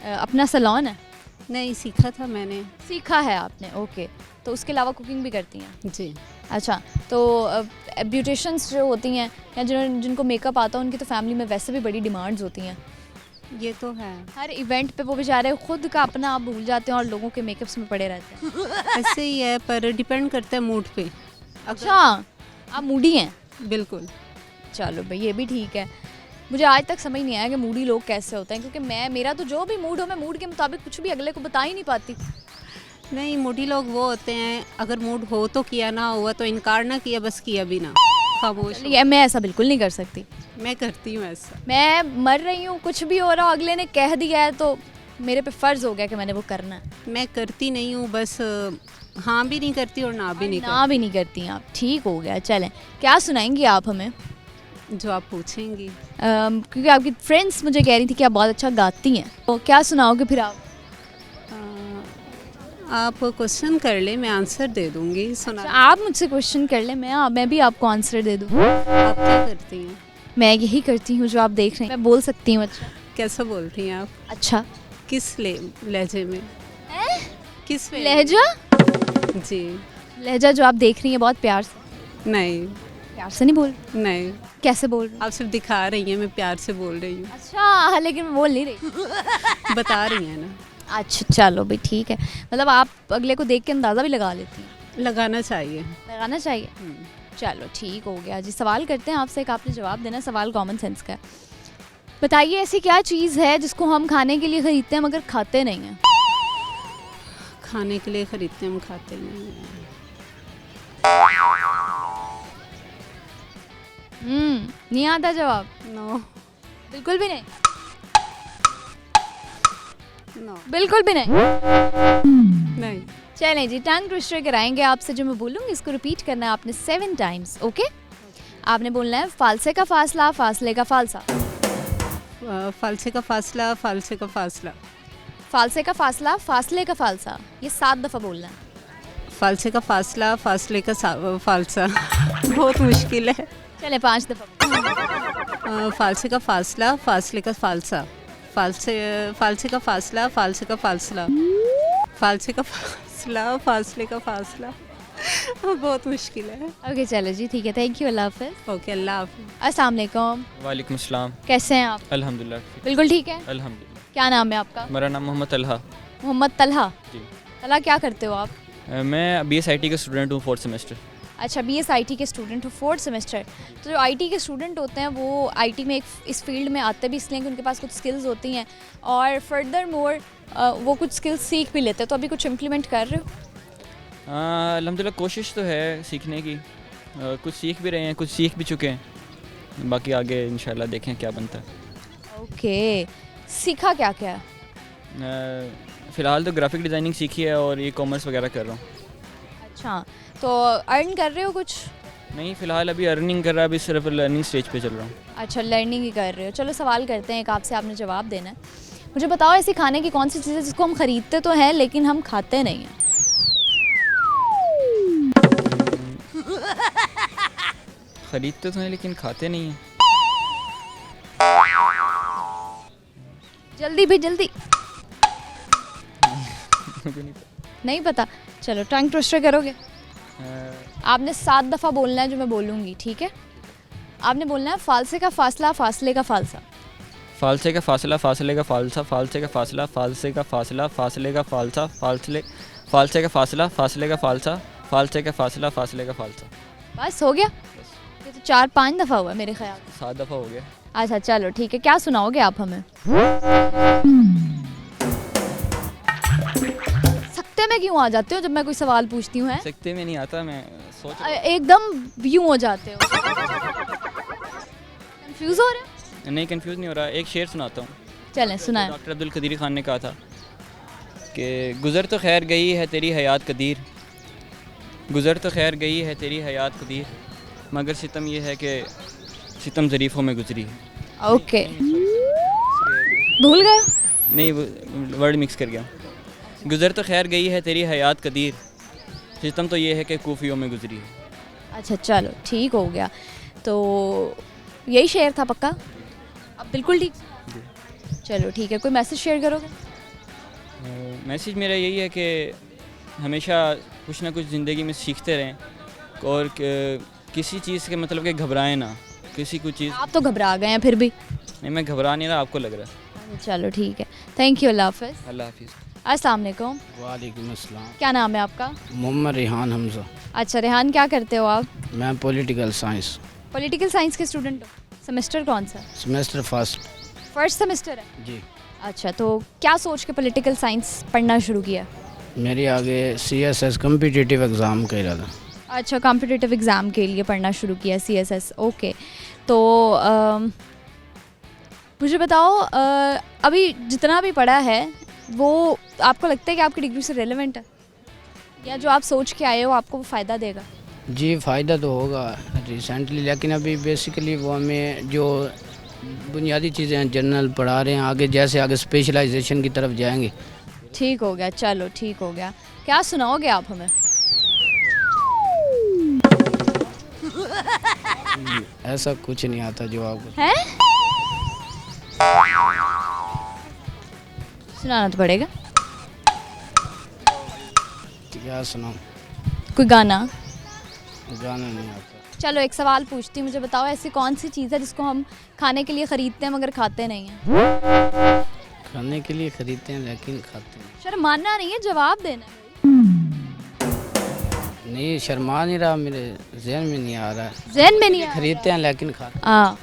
S1: अपना सैलून है?
S9: नहीं, सीखा था मैंने।
S1: सीखा है आपने, ओके। तो उसके अलावा कुकिंग भी करती हैं?
S9: जी
S1: अच्छा, तो ब्यूटिशियंस जो होती हैं या जिनको मेकअप आता है उनकी तो फैमिली में वैसे भी बड़ी डिमांड्स होती हैं।
S9: ये तो है।
S1: हर इवेंट पे वो बेचारे खुद का अपना आप भूल जाते हैं और लोगों के मेकअप्स में पड़े रहते हैं।
S9: ऐसे ही है, पर डिपेंड करता है मूड पे।
S1: अच्छा, आप मूडी हैं?
S9: बिल्कुल।
S1: चलो भाई, ये भी ठीक है। मुझे आज तक समझ नहीं आया कि मूडी लोग कैसे होते हैं, क्योंकि मेरा तो जो भी मूड हो, मैं मूड के मुताबिक कुछ भी अगले को बता ही नहीं पाती।
S9: नहीं, मूडी लोग वो होते हैं, अगर मूड हो तो किया, ना हुआ तो इनकार ना किया, बस किया भी ना, खामोश।
S1: चलिए, मैं ऐसा बिल्कुल नहीं कर सकती।
S9: मैं करती हूँ ऐसा।
S1: मैं मर रही हूँ, कुछ भी हो रहा हो, अगले ने कह दिया है तो मेरे पे फ़र्ज़ हो गया कि मैंने वो करना है।
S9: मैं करती नहीं हूँ, बस हाँ भी नहीं करती और ना भी नहीं
S1: ना भी नहीं करती आप, ठीक हो गया। चलें, क्या सुनाएंगी आप हमें?
S9: करती, जो आप पूछेंगी।
S1: क्योंकि आपकी फ्रेंड्स मुझे कह रही थी कि आप बहुत अच्छा गाती हैं, तो क्या सुनाओगे फिर आप?
S9: आप क्वेश्चन कर ले, मैं आंसर दे दूँगी। सुना।
S1: अच्छा, आप मुझसे क्वेश्चन कर लें, मैं भी आपको आंसर दे दूँ।
S9: आप क्या करती हैं?
S1: मैं यही करती हूँ जो आप देख रही हैं। मैं बोल सकती हूँ। अच्छा,
S9: कैसा बोलती हैं आप?
S1: अच्छा,
S9: किस लहजे में? किस
S1: लहजा?
S9: जी
S1: लहजा जो आप देख रही हैं बहुत प्यार से।
S9: नहीं
S1: प्यार से नहीं बोल?
S9: नहीं,
S1: कैसे बोल रही?
S9: आप सिर्फ दिखा रही हैं, मैं प्यार से बोल रही हूँ।
S1: अच्छा, लेकिन मैं बोल नहीं रही।
S9: बता रही हैं ना।
S1: अच्छा, चलो भाई ठीक है। मतलब आप अगले को देख के अंदाज़ा भी लगा लेती हैं?
S9: लगाना चाहिए।
S1: लगाना चाहिए। चलो ठीक हो गया जी। सवाल करते हैं आपसे, एक आपने जवाब देना। सवाल कॉमन सेंस का है। बताइए, ऐसी क्या चीज़ है जिसको हम खाने के लिए खरीदते हैं मगर खाते नहीं हैं?
S9: खाने के लिए खरीदते हैं, हम खाते नहीं हैं।
S1: नहीं आता जवाब?
S9: नो
S1: बिल्कुल भी नहीं?
S9: नो
S1: बिल्कुल भी नहीं?
S9: नहीं।
S1: चलें जी, टंग ट्विस्टर कराएंगे आपसे। जो मैं बोलूँगी इसको रिपीट करना है आपने 7 टाइम्स, ओके? आपने बोलना है फालसे का फासला, फासले का फालसा।
S9: फालसे का फासला, फालसे का फासला।
S1: फालसे का फासला, फासले का फालसा। ये 7 दफ़ा बोलना है।
S9: फालसे का फासला, फासले का फालसा। बहुत मुश्किल है।
S1: चले 5 दफ़ा।
S9: फालसे का फासला, फासले का फालसा। फालसे का फासला, फालसे का फासला। फालसे का फासला, फासले का फासला। बहुत मुश्किल है।
S1: ओके चलो जी, ठीक है। थैंक यू, अल्लाह हाफ़िज़।
S9: ओके, अल्लाह हाफ़िज़।
S1: अस्सलाम वालेकुम।
S10: वालेकुम अस्सलाम।
S1: कैसे हैं आप?
S10: अल्हम्दुलिल्लाह।
S1: बिल्कुल ठीक है।
S10: अल्हम्दुलिल्लाह।
S1: क्या नाम है आपका?
S10: मेरा नाम मोहम्मद तलहा।
S1: मोहम्मद तलहा।
S10: जी।
S1: तलहा, क्या करते हो आप?
S10: मैं BSIT का स्टूडेंट हूँ, 4th सेमेस्टर।
S1: अच्छा, BSIT के स्टूडेंट हो, 4th सेमेस्टर। तो जो IT के स्टूडेंट होते हैं वो IT में इस फील्ड में आते भी इसलिए कि उनके पास कुछ स्किल्स होती हैं और फर्दर मोर वो कुछ स्किल्स सीख भी लेते हैं। तो अभी कुछ इम्प्लीमेंट कर रहे हो?
S10: अल्हम्दुलिल्लाह, कोशिश तो है सीखने की। कुछ सीख भी रहे हैं, कुछ सीख भी चुके हैं। बाकी आगे इंशाल्लाह देखें क्या बनता है।
S1: ओके, सीखा क्या क्या?
S10: फ़िलहाल तो ग्राफिक डिज़ाइनिंग सीखी है और E-कॉमर्स वगैरह कर रहा हूँ।
S1: अच्छा, तो अर्न कर रहे हो कुछ?
S10: नहीं, फ़िलहाल अभी अर्निंग कर रहा, अभी सिर्फ लर्निंग स्टेज पे चल रहा हूँ।
S1: अच्छा, लर्निंग ही कर रहे हो। चलो सवाल करते हैं एक आपसे, आपने जवाब देना है। मुझे बताओ, ऐसी खाने की कौन सी चीज़ है जिसको हम खरीदते तो हैं लेकिन हम खाते नहीं हैं?
S10: ख़रीदते तो हैं लेकिन खाते नहीं हैं।
S1: जल्दी भी जल्दी। नहीं पता? चलो टंग ट्विस्टर करोगे? आपने 7 दफ़ा बोलना है जो मैं बोलूँगी, ठीक है? आपने बोलना है फालसे का फासला, फासले का फालसा।
S10: फालसे का फासला, फासले का फालसा। फालसे का फासला, फालसे का फासला, फासले का फालसा। फालसे का फासला, फासले का फालसा। फालसे का फासला, फासले का फालसा।
S1: बस हो गया? ये तो 4-5 दफ़ा हुआ मेरे ख्याल से।
S10: 7 दफ़ा हो गया।
S1: अच्छा चलो ठीक है, क्या सुनाओगे आप हमें? सकते में क्यों आ जाते हो जब मैं कोई सवाल पूछती हूँ?
S10: सकते में नहीं आता, मैं सोच
S1: एकदम यूं हो जाते हो। कंफ्यूज हो रहे हो?
S10: नहीं, कंफ्यूज नहीं हो रहा। एक शेर सुनाता हूँ।
S1: चलें सुनाएं।
S10: डॉक्टर अब्दुल कदीर खान ने कहा था कि गुज़र तो खैर गई है तेरी हयात कदीर, गुज़र तो खैर गई है तेरी हयात कदीर, मगर सितम ये है कि सितम ज़रीफ़ों में गुजरी है।
S1: ओके, भूल गए?
S10: नहीं, वर्ड मिक्स कर गया। गुज़र तो खैर गई है तेरी हयात कदीर, सितम तो ये है कि कूफियों में गुजरी है।
S1: अच्छा चलो ठीक हो गया। तो यही शेर था पक्का? अब बिल्कुल ठीक। चलो ठीक है, कोई मैसेज शेयर करोगे?
S10: मैसेज मेरा यही है कि हमेशा कुछ ना कुछ ज़िंदगी में सीखते रहें और किसी चीज़ के मतलब कि घबराएं ना, किसी कुछ चीज़।
S1: आप तो घबरा गए हैं फिर भी।
S10: नहीं, मैं घबरा नहीं रहा, आपको लग रहा है।
S1: चलो ठीक है, थैंक यू, अल्लाह हाफ़िज़।
S10: अल्लाह हाफिज़।
S1: अस्सलाम वालेकुम।
S11: वालेकुम अस्सलाम।
S1: क्या नाम है आपका?
S11: मोहम्मद रेहान हमजा।
S1: अच्छा रेहान, क्या करते हो आप?
S11: मैं पॉलिटिकल साइंस।
S1: पॉलिटिकल साइंस के स्टूडेंट हो? सेमेस्टर कौन सा?
S11: Semester first.
S1: फर्स्ट सेमेस्टर है
S11: जी।
S1: अच्छा, तो क्या सोच के पॉलिटिकल साइंस पढ़ना शुरू किया?
S11: मेरी आगे CSS कम्पिटिटिव एग्ज़ाम का इरादा।
S1: अच्छा, कॉम्पिटिटिव एग्ज़ाम के लिए पढ़ना शुरू किया, CSS। ओके, तो मुझे बताओ अभी जितना भी पढ़ा है वो आपको लगता है कि आपकी डिग्री से रेलेवेंट है, या जो आप सोच के आए हो आपको वो फ़ायदा देगा?
S11: जी फ़ायदा तो होगा रिसेंटली, लेकिन अभी बेसिकली वो हमें जो बुनियादी चीज़ें हैं जनरल पढ़ा रहे हैं, आगे जैसे आगे स्पेशलाइजेशन की तरफ जाएंगे।
S1: ठीक हो गया, चलो ठीक हो गया। क्या सुनाओगे आप हमें?
S11: ऐसा कुछ नहीं आता जो आपको
S1: हैं? सुनाना तो पड़ेगा।
S11: क्या सुनाऊं?
S1: कोई गाना?
S11: गाना नहीं आता।
S1: चलो एक सवाल पूछती हूँ, मुझे बताओ ऐसी कौन सी चीज़ है जिसको हम खाने के लिए ख़रीदते हैं मगर खाते नहीं हैं?
S11: खाने के लिए खरीदते हैं लेकिन खाते नहीं।
S1: शर्माना नहीं है, जवाब देना है।
S11: नहीं, शर्मा नहीं रहा, मेरे जहन में नहीं आ रहा है।
S1: ज़हन में नहीं आ
S11: खरीदते हैं लेकिन खाते
S1: हाँ।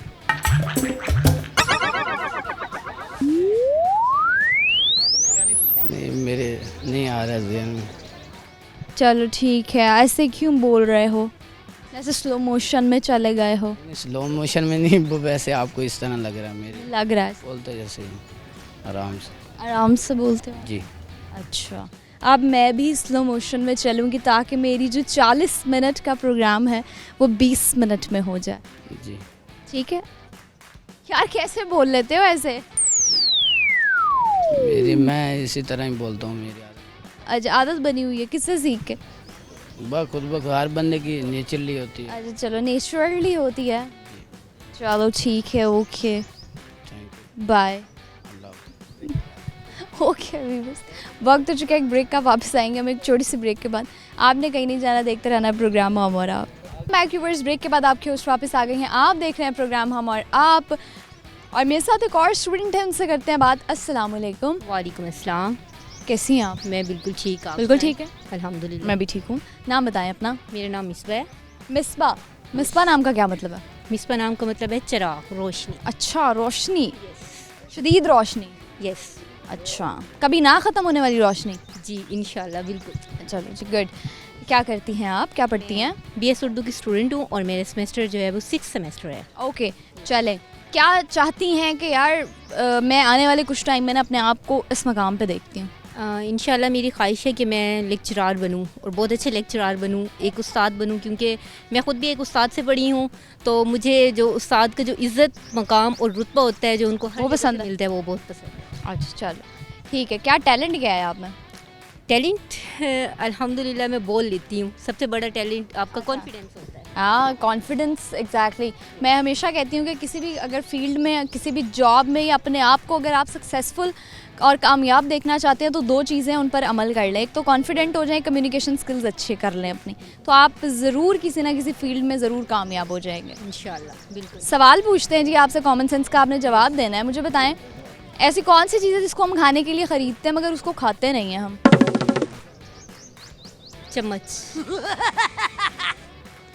S11: नहीं, मेरे नहीं आ रहा है जहन में।
S1: चलो ठीक है, ऐसे क्यों बोल रहे हो, जैसे स्लो मोशन में चले गए हो?
S11: स्लो मोशन में नहीं, वो वैसे आपको इस तरह लग रहा है मेरे।
S1: लग रहा है
S11: बोलते जैसे आराम से।
S1: आराम से बोलते हो?
S11: जी।
S1: अच्छा, अब मैं भी स्लो मोशन में चलूँगी ताकि मेरी जो 40 मिनट का प्रोग्राम है वो 20 मिनट में हो जाए।
S11: जी
S1: ठीक है यार, कैसे बोल लेते हो ऐसे?
S11: मेरी मैं इसी तरह ही बोलता हूँ, मेरी आदत।
S1: अच्छा, आदत बनी हुई है, किससे सीख के?
S11: खुद ब हर बंदे की नेचरली होती है।
S1: अच्छा चलो, नेचुरली होती है। चलो ठीक है, ओके बाय। ओके अभी बस वक्त हो चुका है एक ब्रेक का, वापस आएंगे हम एक छोटी सी ब्रेक के बाद। आपने कहीं नहीं जाना, देखते रहना प्रोग्राम हम और आप। मैक्यूवर्स ब्रेक के बाद आपके होस्ट वापस आ गए हैं। आप देख रहे हैं प्रोग्राम हम और आप, और मेरे साथ एक और स्टूडेंट है, उनसे करते हैं बात। अस्सलाम वालेकुम।
S12: वालेकुम अस्सलाम।
S1: कैसी हैं आप?
S12: मैं बिल्कुल ठीक। आप
S1: बिल्कुल ठीक है,
S12: अल्हम्दुलिल्लाह।
S1: मैं भी ठीक हूँ। नाम बताएं अपना।
S12: मेरा नाम मिसबा है।
S1: मिसबा? मिसबा नाम का क्या मतलब है?
S12: मिसबा नाम का मतलब है चिराग, रोशनी।
S1: अच्छा, रोशनी, शदीद रोशनी।
S12: यस।
S1: अच्छा, कभी ना ख़त्म होने वाली रोशनी?
S12: जी इंशाल्लाह, बिल्कुल।
S1: चलो जी, गुड। क्या करती हैं आप, क्या पढ़ती हैं?
S12: BS उर्दू की स्टूडेंट हूँ और मेरा सेमेस्टर जो है वो 6th सेमेस्टर है।
S1: ओके चलें, क्या चाहती हैं कि यार मैं आने वाले कुछ टाइम में ना अपने आप को इस मकाम पे देखती हूँ?
S12: इंशाल्लाह मेरी ख्वाहिश है कि मैं लेक्चरार बनूं और बहुत अच्छे लेक्चरार बनूं, एक उस्ताद बनूं, क्योंकि मैं ख़ुद भी एक उस्ताद से पढ़ी हूं, तो मुझे जो उस्ताद का जो इज़्ज़त, मकाम और रुतबा होता है जो उनको
S1: वो पसंद
S12: मिलता है, वो बहुत पसंद है।
S1: अच्छा चलो ठीक है। क्या टैलेंट क्या है आप में?
S12: टैलेंट अल्हम्दुलिल्लाह मैं बोल लेती हूँ। सबसे बड़ा टैलेंट आपका कॉन्फिडेंस होता है।
S1: हाँ, कॉन्फिडेंस, एग्जैक्टली। मैं हमेशा कहती हूँ कि किसी भी अगर फील्ड में, किसी भी जॉब में या अपने आप को अगर आप सक्सेसफुल और कामयाब देखना चाहते हैं तो दो चीज़ें उन पर अमल कर लें। एक तो कॉन्फिडेंट हो जाएं, कम्युनिकेशन स्किल्स अच्छे कर लें अपनी, तो आप ज़रूर किसी ना किसी फील्ड में ज़रूर कामयाब हो जाएंगे
S12: इंशाल्लाह। बिल्कुल।
S1: सवाल पूछते हैं जी आपसे, कॉमन सेंस का आपने जवाब देना है। मुझे बताएं ऐसी कौन सी चीज़ है जिसको हम खाने के लिए ख़रीदते हैं मगर उसको खाते नहीं हैं हम?
S12: चम्मच।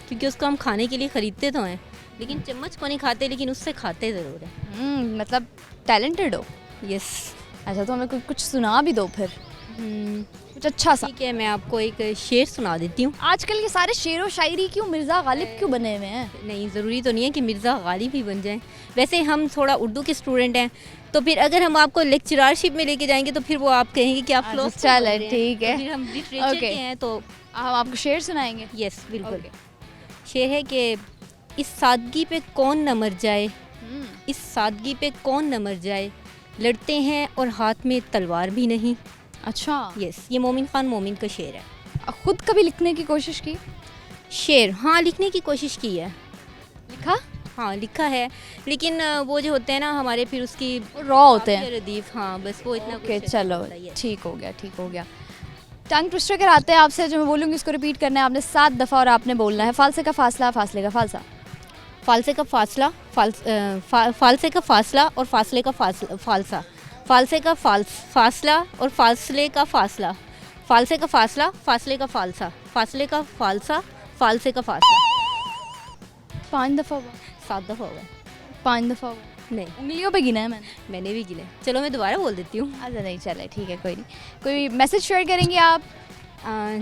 S12: क्योंकि उसको हम खाने के लिए ख़रीदते तो हैं, लेकिन चम्मच को नहीं खाते, लेकिन उससे खाते ज़रूर हैं।
S1: मतलब टैलेंटेड हो।
S12: यस।
S1: अच्छा, तो हमें कुछ सुना भी दो फिर। कुछ अच्छा सा।
S12: ठीक है, मैं आपको एक शेर सुना देती हूँ।
S1: आजकल के सारे शेर व शायरी क्यों मिर्ज़ा गालिब क्यों बने हुए हैं?
S12: नहीं, ज़रूरी तो नहीं है कि मिर्ज़ा गालिब ही बन जाएं। वैसे हम थोड़ा उर्दू के स्टूडेंट हैं, तो फिर अगर हम आपको लेक्चररशिप में लेके जाएंगे तो फिर वो आप कहेंगे कि आप
S1: अच्छा,
S12: फिलोसफर
S1: चलें,
S12: बन रहे हैं।
S1: ठीक है।
S12: तो फिर हम लिटरेचर के हैं तो
S1: हम आपको शेर सुनाएंगे।
S12: यस बिल्कुल।
S1: ओके।
S12: शेर है कि इस सादगी पे कौन न मर जाए, इस सादगी पे कौन न मर जाए, लड़ते हैं और हाथ में तलवार भी नहीं।
S1: अच्छा,
S12: यस, ये मोमिन खान मोमिन का शेर है।
S1: खुद कभी लिखने की कोशिश की?
S12: शेर हाँ लिखने की कोशिश की है।
S1: लिखा?
S12: हाँ लिखा है, लेकिन वो जो होते हैं ना हमारे, फिर उसकी
S1: रॉ होते हैं।
S12: रदीफ, हाँ बस वो इतना
S1: ओके,
S12: कुछ
S1: चलो
S12: होता ही है।
S1: ठीक हो गया, ठीक हो गया। टंग ट्विस्टर कराते हैं आपसे, जो मैं बोलूँगी उसको रिपीट करना है आपने 7 दफ़ा और आपने बोलना है फालसे का फासला, फासले का फालसा।
S12: फालसे का फासला, फालसे का फासला और फासले का फालसा। फालसे का फासला और फासले का फासला। फालसे का फासला, फासले का फालसा। फासले का फालसा, फालसे का फासला।
S1: 5 दफ़ा हुआ?
S12: 7 दफ़ा हुआ।
S1: 5 दफ़ा हुआ?
S12: नहीं,
S1: उंगलियों पे गिना है
S12: मैंने भी गिने। चलो मैं दोबारा बोल देती हूँ।
S1: अच्छा नहीं, चले ठीक है, कोई नहीं। कोई मैसेज शेयर करेंगे आप?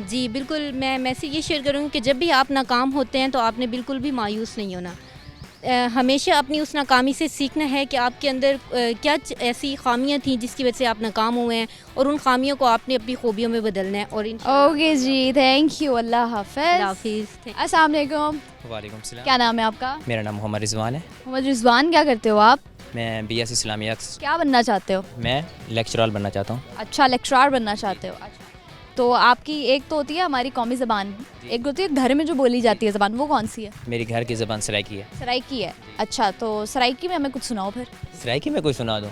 S12: जी बिल्कुल, मैं मैसेज ये शेयर करूँगी कि जब भी आप नाकाम होते हैं तो आपने बिल्कुल भी मायूस नहीं होना। हमेशा अपनी उस नाकामी से सीखना है कि आपके अंदर क्या ऐसी खामियां थी जिसकी वजह से आप नाकाम हुए हैं, और उन खामियों को आपने अपनी खूबियों में बदलना है। और
S1: ओके जी, थैंक यू, अल्लाह हाफ़िज़। अस्सलाम वालेकुम।
S8: वालेकुम सलाम।
S1: क्या नाम है आपका?
S8: मेरा नाम मोहम्मद रिजवान है।
S1: मोहम्मद रिजवान, क्या करते हो आप?
S8: मैं BS इस्लामियात।
S1: क्या बनना चाहते हो?
S8: मैं लेक्चरर बनना चाहता हूँ।
S1: अच्छा, लेक्चरर बनना चाहते हो। अच्छा, तो आपकी एक तो होती है हमारी कौमी ज़बान, एक होती है घर में जो बोली जाती है ज़बान, वो कौन सी है?
S8: मेरी घर की ज़बान सराइकी है।
S1: सराइकी है। अच्छा, तो सराइकी में हमें कुछ सुनाओ फिर।
S8: सराइकी में कोई सुना दो,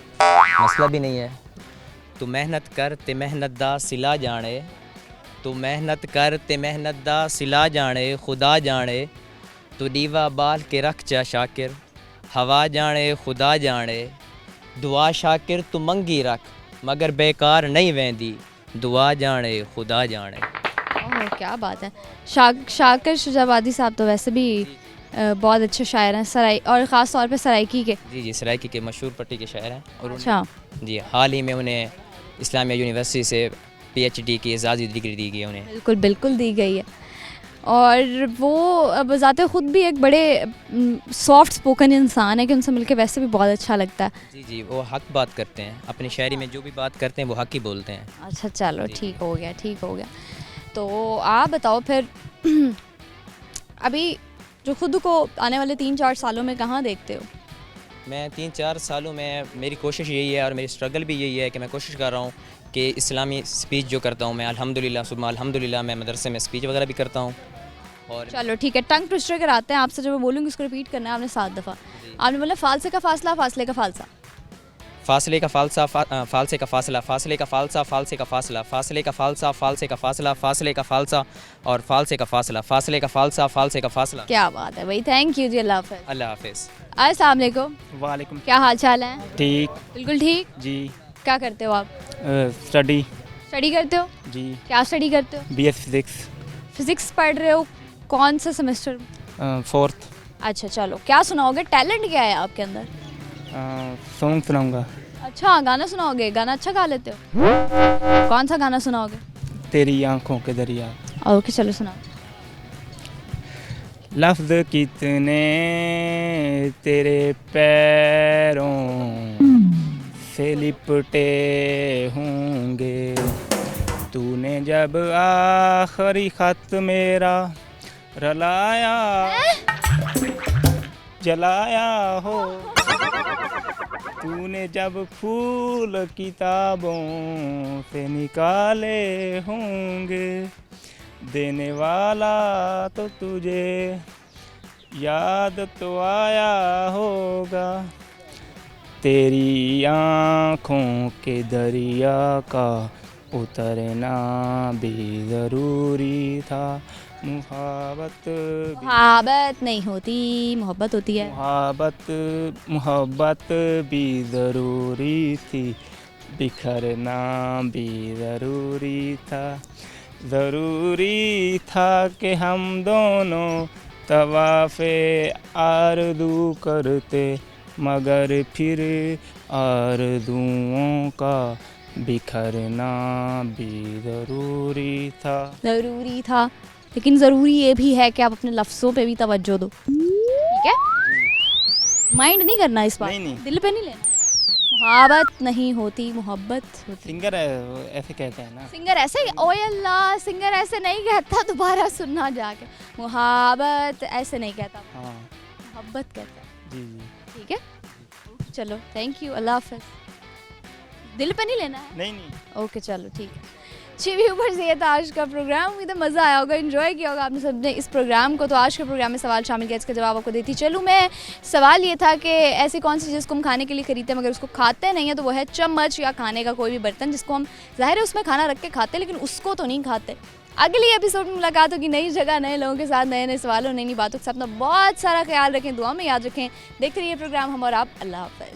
S8: मसला भी नहीं है। तू मेहनत कर ते मेहनत दा सिला जाने, तू मेहनत कर ते मेहनत दा सिला जाने, खुदा जाने तू दीवा बाल के रख जा शाकिर, हवा जाने खुदा जाने, दुआ शाकिर तू मंगी रख मगर बेकार नहीं वेंदी, दुआ जाने खुदा जाने।
S1: ओह, क्या बात है। शाकिर शुजाबादी साहब तो वैसे भी बहुत अच्छे शायर हैं, सराई और ख़ास तौर पे सराइकी के।
S8: जी सराइकी के मशहूर पट्टी के शायर हैं। और
S1: अच्छा
S8: जी, हाल ही में उन्हें इस्लामिया यूनिवर्सिटी से PhD की एजाज़ी डिग्री दी गई उन्हें।
S1: बिल्कुल बिल्कुल दी गई है। और वो बजाते खुद भी एक बड़े सॉफ्ट स्पोकन इंसान है कि उनसे मिलके वैसे भी बहुत अच्छा लगता है।
S8: जी, वो हक बात करते हैं, अपनी शायरी में जो भी बात करते हैं वो हक ही बोलते हैं।
S1: अच्छा चलो, ठीक हो गया, ठीक हो गया। तो आप बताओ फिर अभी जो खुद को आने वाले 3-4 सालों में कहाँ देखते हो?
S8: मैं 3-4 सालों में, मेरी कोशिश यही है और मेरी स्ट्रगल भी यही है कि मैं कोशिश कर रहा हूँ कि इस्लामी स्पीच जो करता हूँ मैं, अल्हम्दुलिल्लाह सुबह अल्हम्दुलिल्लाह, मैं मदरसे में स्पीच वगैरह भी करता हूँ। और
S1: चलो ठीक है, टंग ट्विस्टर कराते हैं आपसे, जो मैं बोलूँगी उसको रिपीट करना है आपने 7 दफ़ा। आपने बोला फालसे का फासला, फासले का फालसा।
S8: फासले का फालसा, फालसे का फासला, फासले का फालसा, फालसे का फासला, फासले का फालसा, फालसे का फासला, फासले का फालसा और फालसे का फासला, फासले का फालसा, फालसे का फासला।
S1: क्या बात है भाई, थैंक यू जी, अल्लाह हाफ़िज़।
S8: अल्लाह हाफिज़।
S1: अस्सलाम वालेकुम।
S13: वालेकुम।
S1: क्या हाल चाल है?
S13: ठीक।
S1: बिल्कुल ठीक।
S13: जी।
S1: क्या करते हो आप?
S13: स्टडी।
S1: स्टडी करते हो?
S13: जी।
S1: क्या स्टडी करते हो?
S13: BS physics.
S1: फिजिक्स पढ़ रहे हो, कौन सा सेमेस्टर?
S13: 4th।
S1: अच्छा चलो, क्या सुनाओगे? टैलेंट क्या है आपके अंदर?
S13: सॉन्ग सुनाऊंगा।
S1: अच्छा, गाना सुनाओगे? गाना अच्छा गा लेते हो? कौन सा गाना सुनाओगे?
S13: तेरी आंखों के दरिया।
S1: ओके चलो सुनाओ।
S13: लफ्ज़ कितने तेरे पैरों से लिपटे होंगे, तूने जब आखिरी खत मेरा रलाया जलाया हो, तूने जब फूल किताबों से निकाले होंगे, देने वाला तो तुझे याद तो आया होगा, तेरी आँखों के दरिया का उतरना भी ज़रूरी था,
S1: मुहाबत नहीं होती, मोहब्बत होती है।
S13: मोहब्बत भी ज़रूरी थी, बिखरना भी ज़रूरी था, ज़रूरी था कि हम दोनों तवाफ़े आरज़ू करते, मगर फिर आरज़ुओं का बिखरना भी ज़रूरी था।
S1: ज़रूरी था, लेकिन ज़रूरी ये भी है कि आप अपने लफ्ज़ों पे भी तवज्जो दो, ठीक है? माइंड नहीं करना इस बात,
S13: नहीं।
S1: दिल पे नहीं लेना। मुहाबत नहीं होती, मोहब्बत होती।
S13: सिंगर ऐसे कहते हैं ना।
S1: सिंगर ऐसे, ओए अल्लाह, सिंगर ऐसे नहीं कहता, दोबारा सुनना जाके। मुहाबत ऐसे नहीं कहता,
S13: हाँ
S1: मोहब्बत कहता है,
S13: जी जी।
S1: ठीक है? चलो, थैंक यू, अल्लाह हाफ़िज़। दिल पे नहीं लेना है?
S13: नहीं।
S1: ओके, चलो ठीक है। जी ऊपर से ये था आज का प्रोग्राम। उम्मीद है मज़ा आया होगा, एंजॉय किया होगा आपने सबने इस प्रोग्राम को। तो आज के प्रोग्राम में सवाल शामिल किया, इसका जवाब आपको देती चलूँ मैं। सवाल ये था कि ऐसी कौन सी चीज़ को हम खाने के लिए खरीदते हैं मगर उसको खाते नहीं है, तो वो है चम्मच या खाने का कोई भी बर्तन जिसको हम ज़ाहिर है उसमें खाना रख के खाते हैं, लेकिन उसको तो नहीं खाते। अगली एपिसोड में मुलाकात होगी नई जगह, नए लोगों के साथ, नए नए सवालों, नई नई बातों के साथ। अपना बहुत सारा ख्याल रखें, दुआ में याद रखें। देखते रहिए प्रोग्राम हम और आप। अल्लाह हाफ़िज़।